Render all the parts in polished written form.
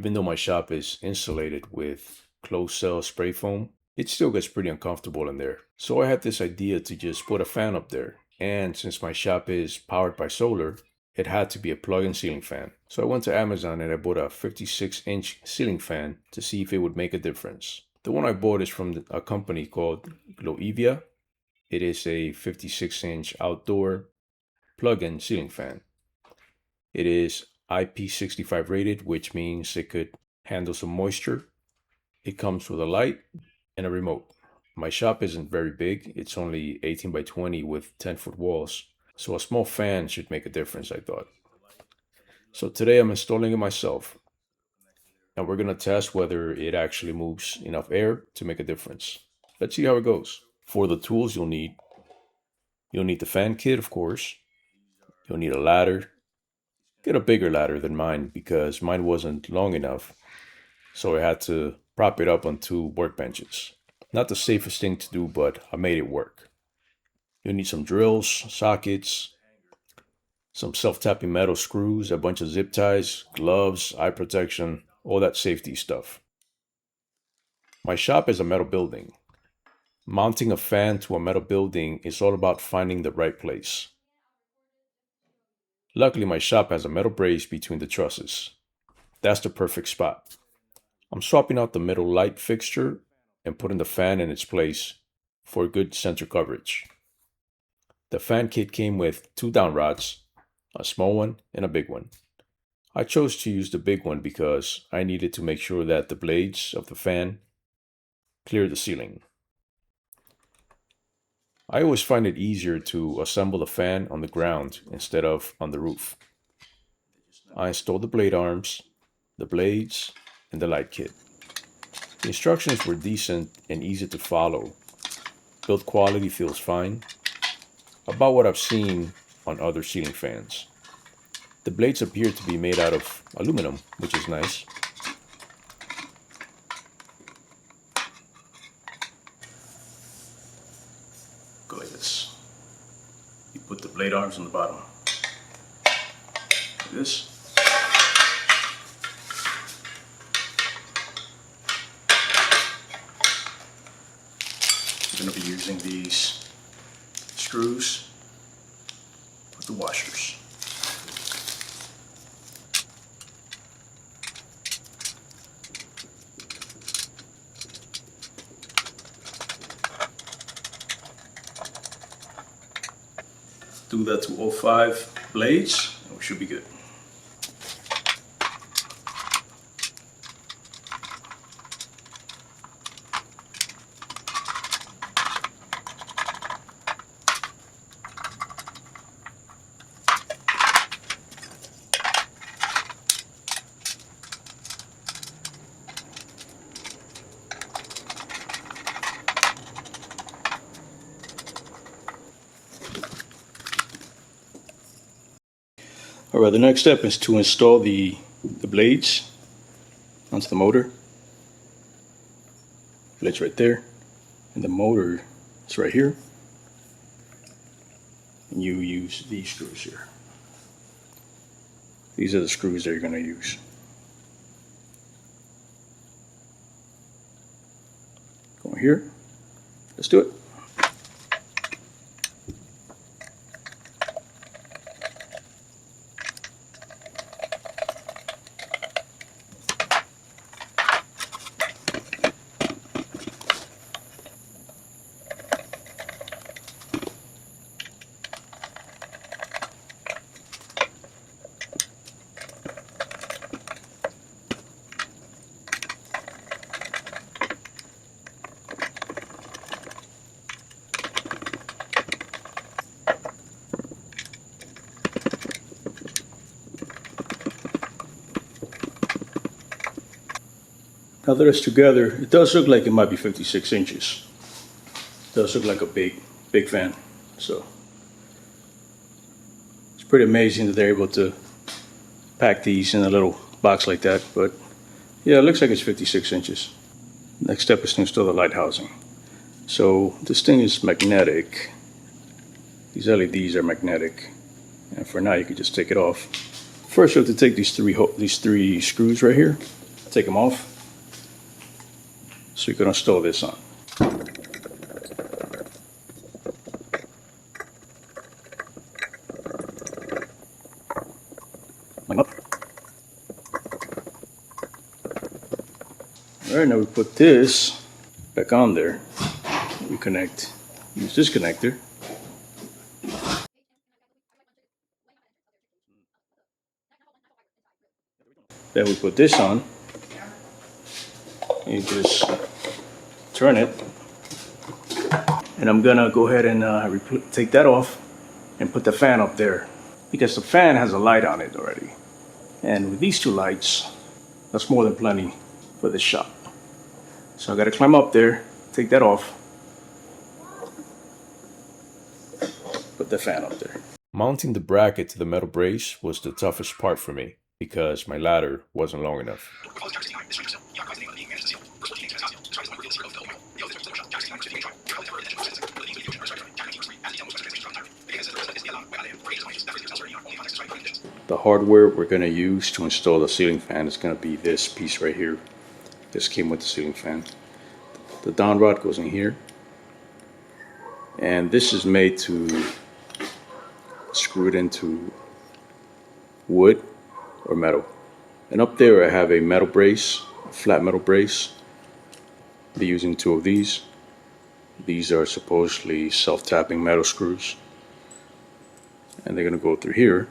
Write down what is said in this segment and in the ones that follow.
Even though my shop is insulated with closed cell spray foam, it still gets pretty uncomfortable in there. So I had this idea to just put a fan up there. And since my shop is powered by solar, it had to be a plug-in ceiling fan. So I went to Amazon and I bought a 56-inch ceiling fan to see if it would make a difference. The one I bought is from a company called Glowivia. It is a 56-inch outdoor plug-in ceiling fan. It is IP65 rated, which means it could handle some moisture. It comes with a light and a remote. My shop isn't very big. It's only 18 by 20 with 10-foot walls. So a small fan should make a difference, I thought. So today I'm installing it myself. And we're going to test whether it actually moves enough air to make a difference. Let's see how it goes. For the tools you'll need the fan kit, of course. You'll need a ladder. Get a bigger ladder than mine because mine wasn't long enough. So I had to prop it up on two workbenches. Not the safest thing to do, but I made it work. You'll need some drills, sockets, some self-tapping metal screws, a bunch of zip ties, gloves, eye protection, all that safety stuff. My shop is a metal building. Mounting a fan to a metal building is all about finding the right place. Luckily, my shop has a metal brace between the trusses. That's the perfect spot. I'm swapping out the middle light fixture and putting the fan in its place for good center coverage. The fan kit came with two down rods, a small one and a big one. I chose to use the big one because I needed to make sure that the blades of the fan clear the ceiling. I always find it easier to assemble the fan on the ground instead of on the roof. I installed the blade arms, the blades, and the light kit. The instructions were decent and easy to follow. Build quality feels fine, about what I've seen on other ceiling fans. The blades appear to be made out of aluminum, which is nice. Go like this. You put the blade arms on the bottom. Like this. We're going to be using these screws with the washers. Do that to all 5 blades and we should be good. Alright, the next step is to install the blades onto the motor. Blades right there, and the motor is right here. And you use these screws here. These are the screws that you're going to use. Going here. Let's do it. Now that it's together, it does look like it might be 56 inches. It does look like a big fan. So it's pretty amazing that they're able to pack these in a little box like that. But yeah, it looks like it's 56 inches. Next step is to install the light housing. So this thing is magnetic. These LEDs are magnetic. And for now, you can just take it off. First, you have to take these three screws right here take them off. So you can install this on. Up. All right, now we put this back on there. We connect, use this connector. Then we put this on. You just turn it. And I'm gonna go ahead and take that off and put the fan up there, because the fan has a light on it already. And with these two lights, that's more than plenty for this shop. So I gotta climb up there, take that off, put the fan up there. Mounting the bracket to the metal brace was the toughest part for me, because my ladder wasn't long enough. The hardware we're going to use to install the ceiling fan is going to be this piece right here. This came with the ceiling fan. The down rod goes in here, and this is made to screw it into wood or metal. And up there I have a metal brace, a flat metal brace. I'll be using two of these. These are supposedly self-tapping metal screws, and they're going to go through here.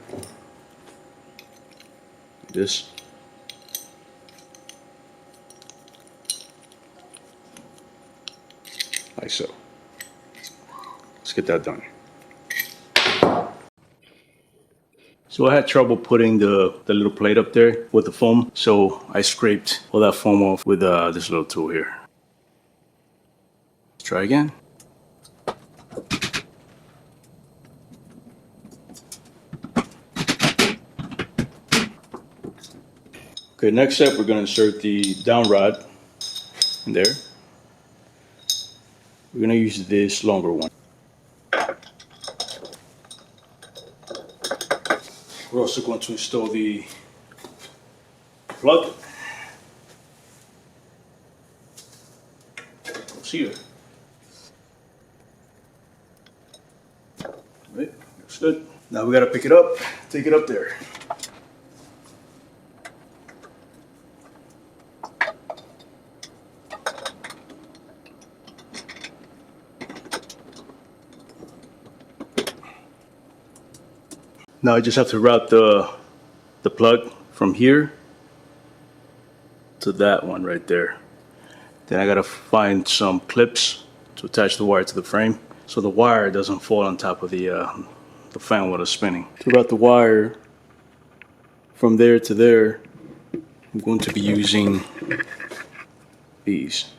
This. Like so. Let's get that done. So I had trouble putting the little plate up there with the foam, so I scraped all that foam off with this little tool here. Let's try again. Okay, next step, we're going to insert the down rod in there. We're going to use this longer one. We're also going to install the plug. Goes here. Right, looks good. Now we got to pick it up, take it up there. Now I just have to route the plug from here to that one right there. Then I gotta find some clips to attach the wire to the frame, so the wire doesn't fall on top of the fan while it's spinning. To route the wire from there to there, I'm going to be using these.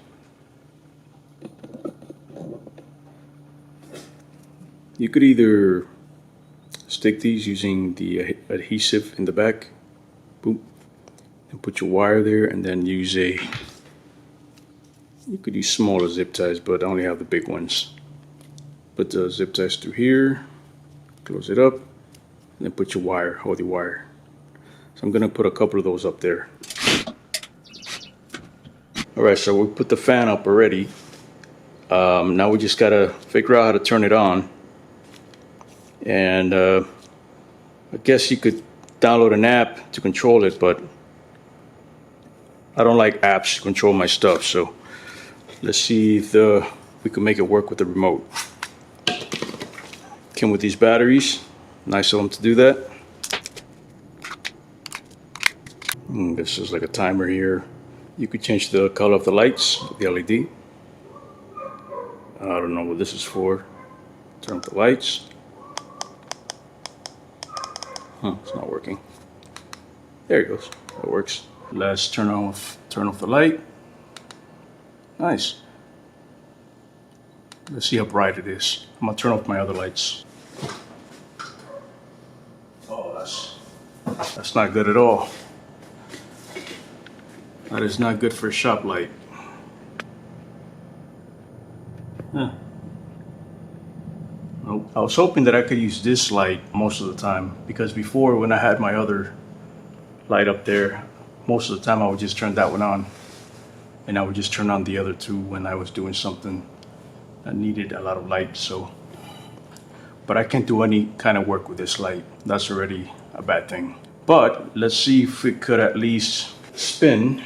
You could either stick these using the adhesive in the back, boom, and put your wire there, and then use you could use smaller zip ties, but I only have the big ones. Put the zip ties through here, close it up, and then put your wire, hold your wire. So I'm gonna put a couple of those up there. Alright, so we put the fan up already. Now we just gotta figure out how to turn it on. And I guess you could download an app to control it, but I don't like apps to control my stuff, so let's see if we can make it work with the remote. Came with these batteries, nice of them to do that. This is like a timer here. You could change the color of the lights, the LED. I don't know what this is for. Turn off the lights. It's not working. There it goes. It works. Let's turn off the light. Nice. Let's see how bright it is. I'm gonna turn off my other lights. Oh, that's not good at all. That is not good for a shop light. Huh. Nope. I was hoping that I could use this light most of the time, because before, when I had my other light up there, most of the time I would just turn that one on, and I would just turn on the other two when I was doing something that needed a lot of light. So, but I can't do any kind of work with this light. That's already a bad thing. But let's see if it could at least spin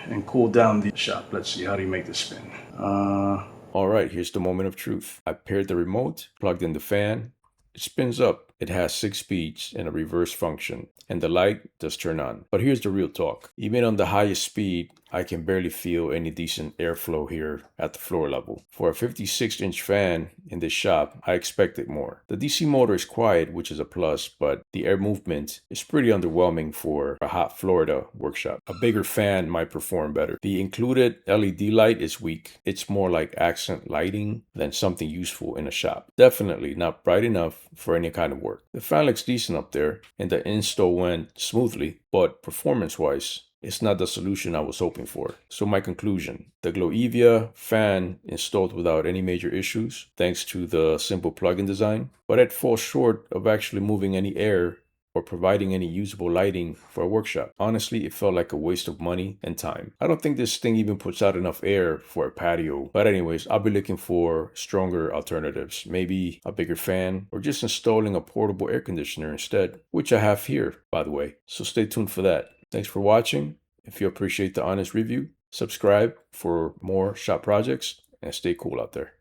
and cool down the shop. Let's see, how do you make this spin? All right, here's the moment of truth. I paired the remote, plugged in the fan. It spins up. It has 6 speeds and a reverse function, and the light does turn on. But here's the real talk. Even on the highest speed, I can barely feel any decent airflow here at the floor level. For a 56-inch fan in this shop, I expected more. The DC motor is quiet, which is a plus, but the air movement is pretty underwhelming for a hot Florida workshop. A bigger fan might perform better. The included LED light is weak. It's more like accent lighting than something useful in a shop. Definitely not bright enough for any kind of work. The fan looks decent up there, and the install went smoothly, but performance-wise, it's not the solution I was hoping for. So my conclusion, the Glowivia fan installed without any major issues, thanks to the simple plug-in design, but it falls short of actually moving any air or providing any usable lighting for a workshop. Honestly, it felt like a waste of money and time. I don't think this thing even puts out enough air for a patio. But anyways, I'll be looking for stronger alternatives. Maybe a bigger fan or just installing a portable air conditioner instead, which I have here, by the way. So stay tuned for that. Thanks for watching. If you appreciate the honest review, subscribe for more shop projects and stay cool out there.